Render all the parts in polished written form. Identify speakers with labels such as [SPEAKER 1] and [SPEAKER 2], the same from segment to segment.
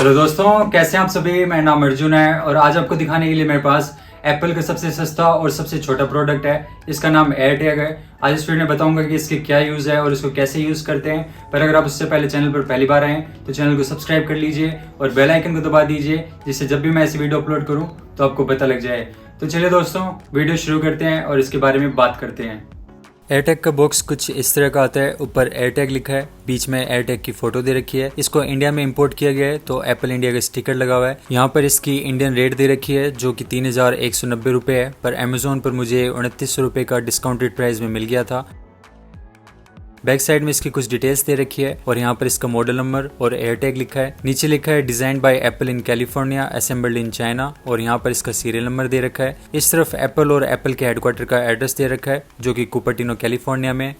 [SPEAKER 1] Hello दोस्तों, कैसे हैं आप सभी। मेरा नाम अर्जुन है और आज आपको दिखाने के लिए मेरे पास एप्पल का सबसे सस्ता और सबसे छोटा प्रोडक्ट है। इसका नाम एयरटैग है। आज इस वीडियो में बताऊंगा कि इसके क्या यूज़ है और इसको कैसे यूज़ करते हैं। पर अगर आप उससे पहले चैनल पर पहली बार आए तो चैनल को सब्सक्राइब कर लीजिए और बेल आइकन को दबा दीजिए, जिससे जब भी मैं ऐसी वीडियो अपलोड करूँ तो आपको पता लग जाए। तो चलिए दोस्तों, वीडियो शुरू करते हैं और इसके बारे में बात करते हैं। एयरटैग का बॉक्स कुछ इस तरह का आता है। ऊपर एयरटैग लिखा है, बीच में एयरटैग की फोटो दे रखी है। इसको इंडिया में इंपोर्ट किया गया है तो एप्पल इंडिया का स्टिकर लगा हुआ है। यहाँ पर इसकी इंडियन रेट दे रखी है जो कि 3190 रुपये है, पर अमेजोन पर मुझे 2900 रुपये का डिस्काउंटेड प्राइस में मिल गया था। बैक साइड में इसकी कुछ डिटेल्स दे रखी है और यहाँ पर इसका मॉडल नंबर और एयरटैग लिखा है। नीचे लिखा है designed bye Apple in California, assembled in China, और यहाँ पर इसका सीरियल नंबर दे रखा है। इस तरफ एप्पल और एप्पल के हेडक्वार्टर का एड्रेस दे रखा है जो कि कुपर्टिनो कैलिफोर्निया में।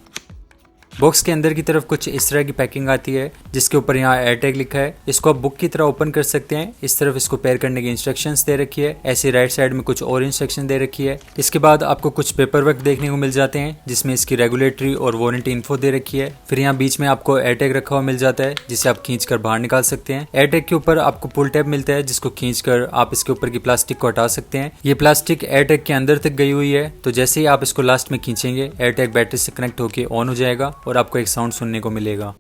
[SPEAKER 1] बॉक्स के अंदर की तरफ कुछ इस तरह की पैकिंग आती है जिसके ऊपर यहाँ एयरटैग लिखा है। इसको आप बुक की तरह ओपन कर सकते हैं। इस तरफ इसको पेयर करने की इंस्ट्रक्शंस दे रखी है। ऐसे राइट साइड में कुछ और इंस्ट्रक्शन दे रखी है। इसके बाद आपको कुछ पेपर वर्क देखने को मिल जाते हैं जिसमें इसकी रेगुलेटरी और वारंटी इन्फो दे रखी है। फिर यहाँ बीच में आपको एयरटैग रखा हुआ मिल जाता है जिसे आप खींच कर बाहर निकाल सकते हैं। एयरटैग के ऊपर आपको पुल टैब मिलता है जिसको खींच कर आप इसके ऊपर की प्लास्टिक को हटा सकते हैं। ये प्लास्टिक एयरटैग के अंदर तक गई हुई है, तो जैसे ही आप इसको लास्ट में खींचेंगे एयरटैग बैटरी से कनेक्ट होकर ऑन हो जाएगा और आपको एक साउंड सुनने को मिलेगा।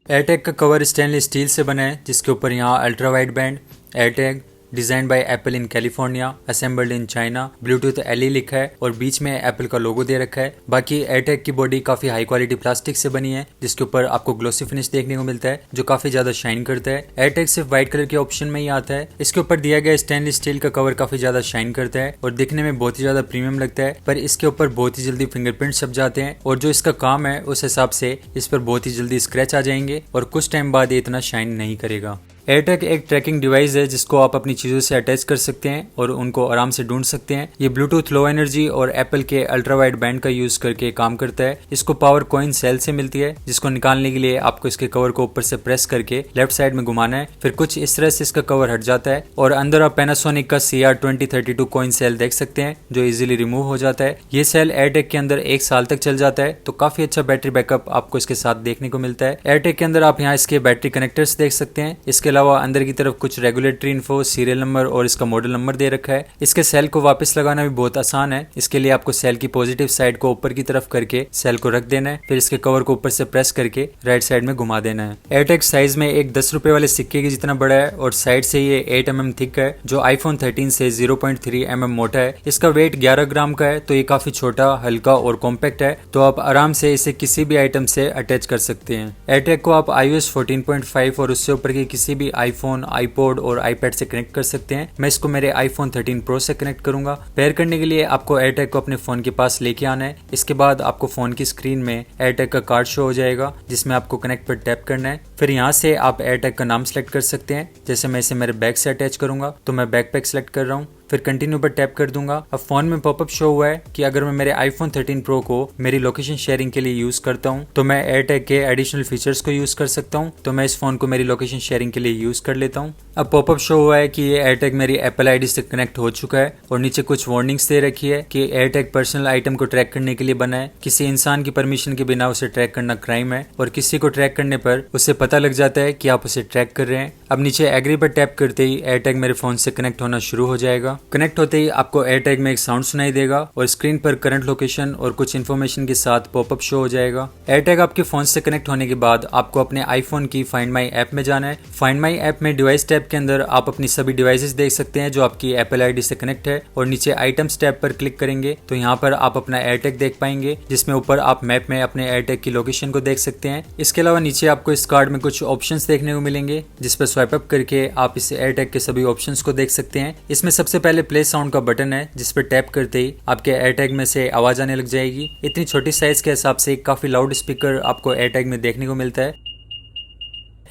[SPEAKER 1] एयरटैग का कवर स्टेनलेस स्टील से बना है जिसके ऊपर यहाँ ultra wide band, AirTag design by Apple in California, assembled in China, Bluetooth LE लिखा है और बीच में एप्पल का लोगो दे रखा है। बाकी एयरटैग की बॉडी काफी हाई क्वालिटी प्लास्टिक से बनी है जिसके ऊपर आपको ग्लोसी फिनिश देखने को मिलता है जो काफी ज्यादा शाइन करता है। एयरटैग सिर्फ व्हाइट कलर के ऑप्शन में ही आता है। इसके ऊपर दिया गया स्टेनलेस स्टील का कवर काफी ज्यादा शाइन करता है और दिखने में बहुत ही ज्यादा प्रीमियम लगता है, पर इसके ऊपर बहुत ही जल्दी फिंगरप्रिंट छप जाते हैं और जो इसका काम है उस हिसाब से इस पर बहुत ही जल्दी स्क्रैच आ जाएंगे और कुछ टाइम बाद ये इतना शाइन नहीं करेगा। एयरटैग एक ट्रैकिंग डिवाइस है जिसको आप अपनी चीज़ों से अटैच कर सकते हैं और उनको आराम से ढूंढ सकते हैं। ये ब्लूटूथ लो एनर्जी और एप्पल के अल्ट्रा वाइड बैंड का यूज करके काम करता है। इसको पावर कॉइन सेल से मिलती है जिसको निकालने के लिए आपको इसके कवर को ऊपर से प्रेस करके लेफ्ट साइड में घुमाना है। फिर कुछ इस तरह से इसका कवर हट जाता है और अंदर आप पैनासोनिक का CR2032 कॉइन सेल देख सकते हैं जो इजीली रिमूव हो जाता है। ये सेल एयरटैग के अंदर 1 साल तक चल जाता है, तो काफी अच्छा बैटरी बैकअप आपको इसके साथ देखने को मिलता है। एयरटैग के अंदर आप यहाँ इसके बैटरी कनेक्टर्स देख सकते हैं। इसके अलावा अंदर की तरफ कुछ रेगुलेटरी इन्फो, सीरियल नंबर और इसका मॉडल नंबर दे रखा है। इसके सेल को वापस लगाना भी बहुत आसान है। इसके लिए आपको सेल की पॉजिटिव साइड को ऊपर की तरफ करके सेल को रख देना है, फिर इसके कवर को ऊपर से प्रेस करके राइट साइड में घुमा देना है। एयरटैग साइज में एक 10 रुपए वाले सिक्के के जितना बड़ा है और साइड से ये 8 mm थिक है जो आईफोन 13 से 0.3 mm मोटा है। इसका वेट 11 ग्राम का है, तो ये काफी छोटा, हल्का और कॉम्पैक्ट है, तो आप आराम से इसे किसी भी आइटम से अटैच कर सकते हैं। एयरटैग को आप iOS 14.5 और उससे ऊपर के किसी भी आईफोन, आईपॉड और आईपैड से कनेक्ट कर सकते हैं। मैं इसको मेरे आईफोन 13 प्रो से कनेक्ट करूंगा। पेयर करने के लिए आपको एयरटैग को अपने फोन के पास लेके आना है। इसके बाद आपको फोन की स्क्रीन में एयरटैग का कार्ड शो हो जाएगा जिसमें आपको कनेक्ट पर टैप करना है। फिर यहाँ से आप एयरटैग का नाम सेलेक्ट कर सकते हैं। जैसे मैं इसे मेरे बैग से अटैच करूंगा तो मैं बैकपैक सेलेक्ट कर रहा हूँ, फिर कंटिन्यू पर टैप कर दूंगा। अब फोन में पॉपअप शो हुआ है कि अगर मैं मेरे आईफोन 13 प्रो को मेरी लोकेशन शेयरिंग के लिए यूज करता हूं तो मैं एयरटैग के एडिशनल फीचर्स को यूज कर सकता हूं, तो मैं इस फोन को मेरी लोकेशन शेयरिंग के लिए यूज कर लेता हूं। अब पॉपअप शो हुआ है कि ये एयरटैग मेरी एप्पल आईडी से कनेक्ट हो चुका है और नीचे कुछ वार्निंग्स दे रखी है कि एयरटैग पर्सनल आइटम को ट्रैक करने के लिए बना है। किसी इंसान की परमिशन के बिना उसे ट्रैक करना क्राइम है और किसी को ट्रैक करने पर उसे पता लग जाता है कि आप उसे ट्रैक कर रहे हैं। अब नीचे एग्री पर टैप करते ही एयरटैग मेरे फोन से कनेक्ट होना शुरू हो जाएगा। कनेक्ट होते ही आपको एयरटैग में एक साउंड सुनाई देगा और स्क्रीन पर करंट लोकेशन और कुछ इन्फॉर्मेशन के साथ पॉपअप शो हो जाएगा। एयरटैग आपके फोन से कनेक्ट होने के बाद आपको अपने आईफोन की फाइंड माई ऐप में जाना है। फाइंड माई ऐप में डिवाइस टैब के अंदर आप अपनी सभी डिवाइसेस देख सकते हैं जो आपकी एप्पल आईडी से कनेक्ट है और नीचे आइटम्स टैब पर क्लिक करेंगे तो यहाँ पर आप अपना एयरटैग देख पाएंगे जिसमें ऊपर आप मैप में अपने एयरटैग की लोकेशन को देख सकते हैं। इसके अलावा नीचे आपको इस कार्ड में कुछ ऑप्शंस देखने को मिलेंगे जिस पर स्वाइप अप करके आप इस एयरटैग के सभी ऑप्शंस को देख सकते हैं। इसमें सबसे पहले प्ले साउंड का बटन है जिस पर टैप करते ही आपके एयरटैग में से आवाज आने लग जाएगी। इतनी छोटी साइज के हिसाब से काफी लाउड स्पीकर आपको एयरटैग में देखने को मिलता है,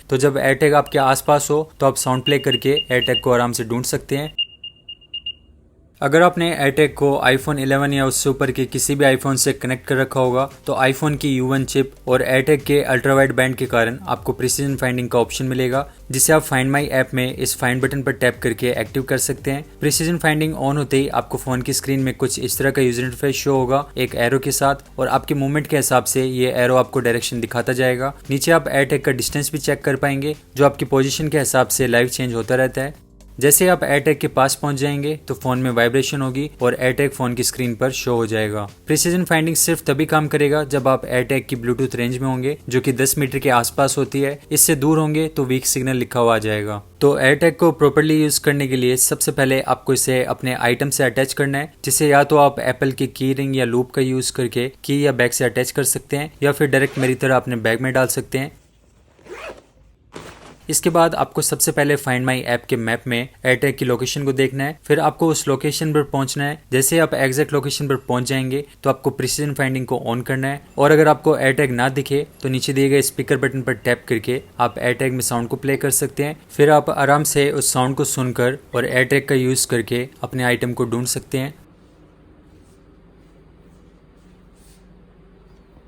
[SPEAKER 1] तो जब एयरटैग आपके आसपास हो तो आप साउंड प्ले करके एयरटैग को आराम से ढूंढ सकते हैं। अगर आपने एयरटैग को आईफोन 11 या उससे ऊपर के किसी भी आईफोन से कनेक्ट कर रखा होगा तो आईफोन की U1 चिप और एयरटैग के अल्ट्रा वाइड बैंड के कारण आपको प्रिसीजन फाइंडिंग का ऑप्शन मिलेगा, जिसे आप फाइंड माई ऐप में इस फाइंड बटन पर टैप करके एक्टिव कर सकते हैं। प्रिसीजन फाइंडिंग ऑन होते ही आपको फोन की स्क्रीन में कुछ इस तरह का यूजर इंटरफेस शो होगा एक एरो के साथ, और आपके मूवमेंट के हिसाब से ये एरो आपको डायरेक्शन दिखाता जाएगा। नीचे आप एयरटैग का डिस्टेंस भी चेक कर पाएंगे, जो आपकी पोजीशन के हिसाब से लाइव चेंज होता रहता है। जैसे आप एयरटैग के पास पहुंच जाएंगे तो फोन में वाइब्रेशन होगी और एयरटैग फोन की स्क्रीन पर शो हो जाएगा। प्रिसीजन फाइंडिंग सिर्फ तभी काम करेगा जब आप एयरटैग की ब्लूटूथ रेंज में होंगे, जो कि 10 मीटर के आसपास होती है। इससे दूर होंगे तो वीक सिग्नल लिखा हुआ आ जाएगा। तो एयरटैग को प्रॉपर्ली यूज करने के लिए सबसे पहले आपको इसे अपने आइटम से अटैच करना है, जिसे या तो आप एप्पल की की रिंग या लूप का यूज करके की या बैग से अटैच कर सकते हैं, या फिर डायरेक्ट मेरी तरह अपने बैग में डाल सकते हैं। इसके बाद आपको सबसे पहले फाइंड माई ऐप के मैप में एयरटैग की लोकेशन को देखना है, फिर आपको उस लोकेशन पर पहुंचना है। जैसे आप एग्जैक्ट लोकेशन पर पहुंच जाएंगे तो आपको प्रिसीजन फाइंडिंग को ऑन करना है, और अगर आपको एयरटैग ना दिखे तो नीचे दिए गए स्पीकर बटन पर टैप करके आप एयरटैग में साउंड को प्ले कर सकते हैं। फिर आप आराम से उस साउंड को सुनकर और एयरटैग का यूज करके अपने आइटम को ढूंढ सकते हैं।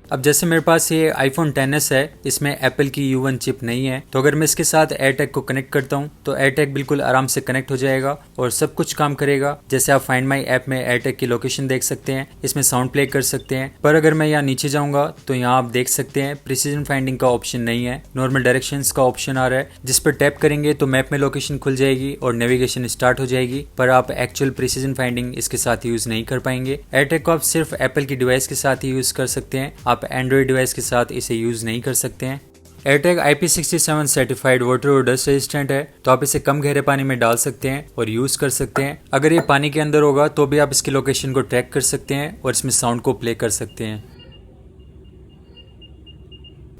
[SPEAKER 1] अब जैसे मेरे पास ये आईफोन XS है, इसमें एप्पल की U1 चिप नहीं है, तो अगर मैं इसके साथ एयरटैग को कनेक्ट करता हूँ तो एयरटैग बिल्कुल आराम से कनेक्ट हो जाएगा और सब कुछ काम करेगा। जैसे आप फाइंड माई ऐप में एयरटैग की लोकेशन देख सकते हैं, इसमें साउंड प्ले कर सकते हैं। पर अगर मैं यहाँ नीचे जाऊँगा तो यहाँ आप देख सकते हैं प्रिसीजन फाइंडिंग का ऑप्शन नहीं है, नॉर्मल डायरेक्शंस का ऑप्शन आ रहा है, जिस पर टैप करेंगे तो मैप में लोकेशन खुल जाएगी और नेविगेशन स्टार्ट हो जाएगी, पर आप एक्चुअल प्रिसीजन फाइंडिंग इसके साथ यूज नहीं कर पाएंगे। एयरटैग को आप सिर्फ एप्पल की डिवाइस के साथ ही यूज कर सकते हैं, आप एंड्रॉइड डिवाइस के साथ इसे यूज नहीं कर सकते हैं। एयरटैग IP67 सर्टिफाइड वाटर और डस्ट रेजिस्टेंट है, तो आप इसे कम गहरे पानी में डाल सकते हैं और यूज कर सकते हैं। अगर ये पानी के अंदर होगा तो भी आप इसकी लोकेशन को ट्रैक कर सकते हैं और इसमें साउंड को प्ले कर सकते हैं।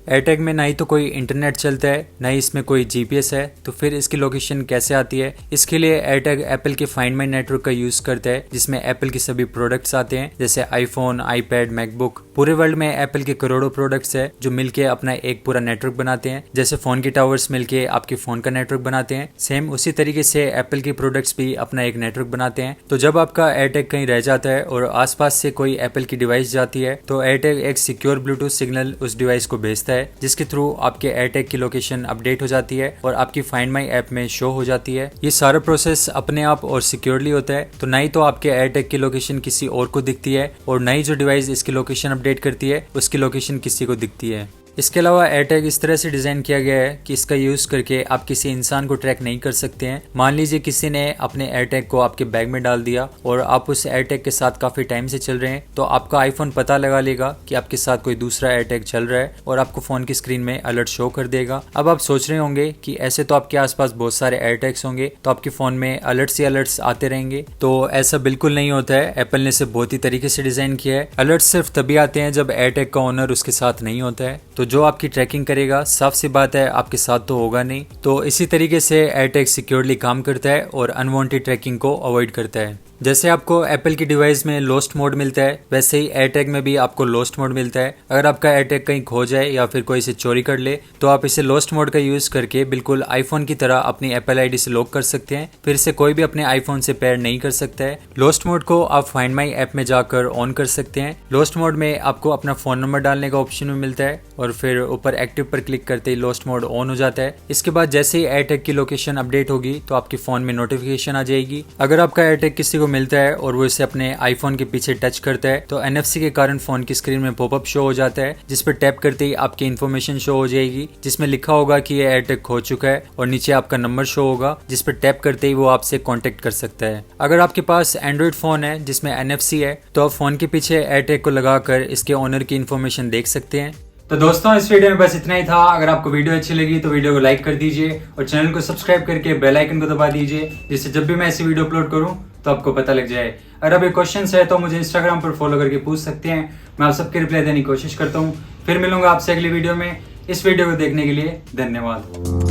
[SPEAKER 1] एयरटैग में ना ही तो कोई इंटरनेट चलता है, ना ही इसमें कोई GPS है, तो फिर इसकी लोकेशन कैसे आती है? इसके लिए एयरटैग एप्पल के फाइंड माई नेटवर्क का यूज करता है, जिसमें एप्पल के सभी प्रोडक्ट्स आते हैं, जैसे आईफोन, आईपैड, मैकबुक। पूरे वर्ल्ड में एप्पल के करोड़ों प्रोडक्ट्स है जो मिलके अपना एक पूरा नेटवर्क बनाते हैं। जैसे फोन के टावर्स मिलके आपके फोन का नेटवर्क बनाते हैं, सेम उसी तरीके से एप्पल के प्रोडक्ट्स भी अपना एक नेटवर्क बनाते हैं। तो जब आपका एयरटैग कहीं रह जाता है और आसपास से कोई एप्पल की डिवाइस जाती है तो एयरटैग एक सिक्योर ब्लूटूथ सिग्नल उस डिवाइस को भेजता है, जिसके थ्रू आपके एयरटैग की लोकेशन अपडेट हो जाती है और आपकी फाइंड माई ऐप में शो हो जाती है। ये सारा प्रोसेस अपने आप और सिक्योरली होता है, तो ना ही तो आपके एयरटैग की लोकेशन किसी और को दिखती है और ना ही जो डिवाइस इसकी लोकेशन अपडेट करती है उसकी लोकेशन किसी को दिखती है। इसके अलावा एयरटैग इस तरह से डिजाइन किया गया है कि इसका यूज करके आप किसी इंसान को ट्रैक नहीं कर सकते हैं। मान लीजिए किसी ने अपने एयरटैग को आपके बैग में डाल दिया और आप उस एयरटैग के साथ काफी टाइम से चल रहे हैं, तो आपका आईफोन पता लगा लेगा कि आपके साथ कोई दूसरा एयरटैग चल रहा है और आपको फोन की स्क्रीन में अलर्ट शो कर देगा। अब आप सोच रहे होंगे कि ऐसे तो आपके आसपास बहुत सारे एयरटैग्स होंगे, तो आपके फोन में अलर्ट्स ही अलर्ट्स आते रहेंगे। तो ऐसा बिल्कुल नहीं होता है, एप्पल ने इसे बहुत ही तरीके से डिजाइन किया है। अलर्ट सिर्फ तभी आते हैं जब एयरटैग का ओनर उसके साथ नहीं होता है, तो जो आपकी ट्रैकिंग करेगा साफ सी बात है आपके साथ तो होगा नहीं। तो इसी तरीके से एयरटैग सिक्योरली काम करता है और अनवांटेड ट्रैकिंग को अवॉइड करता है। जैसे आपको एप्पल की डिवाइस में लोस्ट मोड मिलता है, वैसे ही एयरटैग में भी आपको लोस्ट मोड मिलता है। अगर आपका एयरटैग कहीं खो जाए या फिर कोई इसे चोरी कर ले तो आप इसे लोस्ट मोड का यूज करके बिल्कुल आईफोन की तरह अपनी एप्पल आईडी से लॉक कर सकते हैं, फिर से कोई भी अपने आईफोन से पेयर नहीं कर सकता है। लोस्ट मोड को आप फाइंड माई ऐप में जाकर ऑन कर सकते हैं। लोस्ट मोड में आपको अपना फोन नंबर डालने का ऑप्शन भी मिलता है और फिर ऊपर एक्टिव पर क्लिक करते ही लोस्ट मोड ऑन हो जाता है। इसके बाद जैसे ही एयरटैग की लोकेशन अपडेट होगी तो आपके फोन में नोटिफिकेशन आ जाएगी। अगर आपका एयरटैग किसी को मिलता है और वो इसे अपने आईफोन के पीछे टच करता है तो NFC के कारण फोन की स्क्रीन में पॉपअप शो हो जाता है, जिस पर टैप करते ही आपकी इन्फॉर्मेशन शो हो जाएगी, जिसमें लिखा होगा कि ये एयरटैग खो चुका है, और नीचे आपका नंबर शो होगा जिस पर टैप करते ही वो आपसे कांटेक्ट कर सकता है। अगर आपके पास एंड्रॉइड फोन है जिसमें NFC है तो आप फोन के पीछे एयरटैग को लगाकर इसके ओनर की इन्फॉर्मेशन देख सकते हैं। तो दोस्तों इस वीडियो में बस इतना ही था। अगर आपको वीडियो अच्छी लगी तो वीडियो को लाइक कर दीजिए और चैनल को सब्सक्राइब करके बेल आइकन को दबा दीजिए, जिससे जब भी मैं ऐसी वीडियो अपलोड करूं तो आपको पता लग जाए। अगर अभी क्वेश्चन है तो मुझे इंस्टाग्राम पर फॉलो करके पूछ सकते हैं, मैं आप सबके रिप्लाई देने की कोशिश करता हूँ। फिर मिलूंगा आपसे अगली वीडियो में। इस वीडियो को देखने के लिए धन्यवाद।